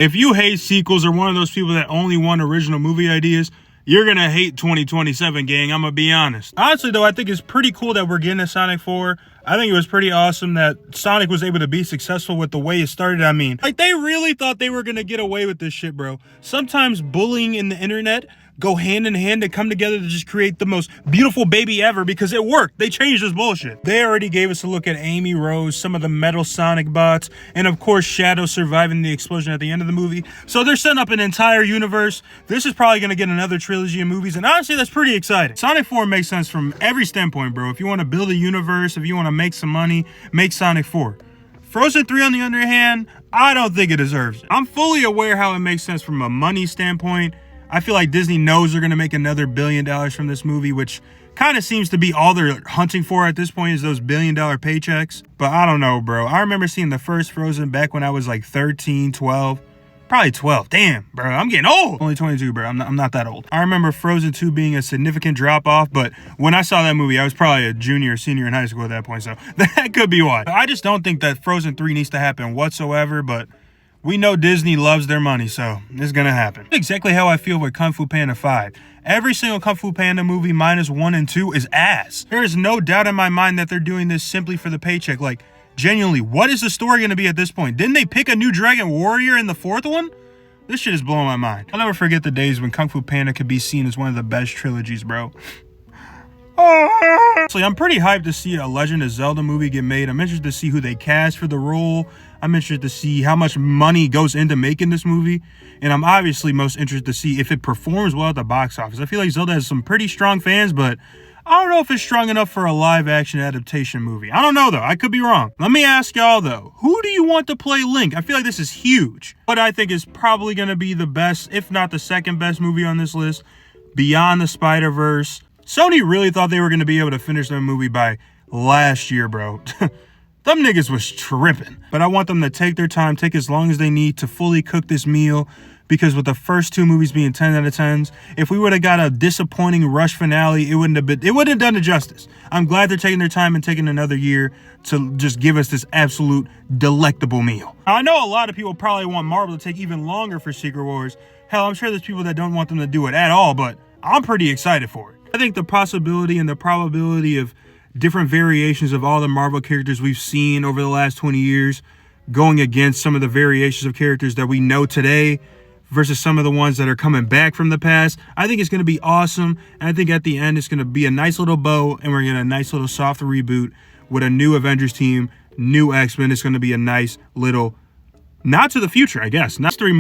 If you hate sequels or one of those people that only want original movie ideas, you're going to hate 2027, gang. I'm going to be honest. Honestly, though, I think it's pretty cool that we're getting a Sonic 4. I think it was pretty awesome that Sonic was able to be successful with the way it started. I mean, like, they really thought they were going to get away with this shit, bro. Sometimes bullying in the internet go hand in hand to come together to just create the most beautiful baby ever because it worked. They changed this bullshit. They already gave us a look at Amy Rose, some of the Metal Sonic bots, and of course Shadow surviving the explosion at the end of the movie. So they're setting up an entire universe. This is probably going to get another trilogy of movies, and honestly, that's pretty exciting. Sonic 4 makes sense from every standpoint, bro. If you want to build a universe, if you want to make some money, make Sonic 4. Frozen 3, on the other hand, I don't think it deserves it. I'm fully aware how it makes sense from a money standpoint. I feel like Disney knows they're going to make another $1 billion from this movie, which kind of seems to be all they're hunting for at this point is those $1 billion paychecks. But I don't know, bro. I remember seeing the first Frozen back when I was like 13, 12. Probably 12. Damn, bro. I'm getting old. Only 22, bro. I'm not that old. I remember Frozen 2 being a significant drop off, but when I saw that movie, I was probably a junior or senior in high school at that point, so that could be why. I just don't think that Frozen 3 needs to happen whatsoever, but we know Disney loves their money, so it's gonna happen. Exactly how I feel with Kung Fu Panda 5. Every single Kung Fu Panda movie minus 1 and 2 is ass. There is no doubt in my mind that they're doing this simply for the paycheck. Like, genuinely, what is the story gonna be at this point? Didn't they pick a new Dragon Warrior in the 4th one? This shit is blowing my mind. I'll never forget the days when Kung Fu Panda could be seen as one of the best trilogies, bro. So I'm pretty hyped to see a Legend of Zelda movie get made. I'm interested to see who they cast for the role. I'm interested to see how much money goes into making this movie. And I'm obviously most interested to see if it performs well at the box office. I feel like Zelda has some pretty strong fans, but I don't know if it's strong enough for a live action adaptation movie. I don't know though, I could be wrong. Let me ask y'all though, who do you want to play Link? I feel like this is huge. What I think is probably gonna be the best, if not the second best movie on this list, Beyond the Spider-Verse. Sony really thought they were going to be able to finish that movie by last year, bro. Them niggas was tripping. But I want them to take their time, take as long as they need to fully cook this meal, because with the first 2 movies being 10 out of 10s, if we would have got a disappointing rush finale, it wouldn't have done it justice. I'm glad they're taking their time and taking another year to just give us this absolute delectable meal. I know a lot of people probably want Marvel to take even longer for Secret Wars. Hell, I'm sure there's people that don't want them to do it at all, but I'm pretty excited for it. I think the possibility and the probability of different variations of all the Marvel characters we've seen over the last 20 years going against some of the variations of characters that we know today versus some of the ones that are coming back from the past, I think it's going to be awesome. And I think at the end, it's going to be a nice little bow, and we're going to get a nice little soft reboot with a new Avengers team, new X-Men. It's going to be a nice little nod to the future, I guess. Not 3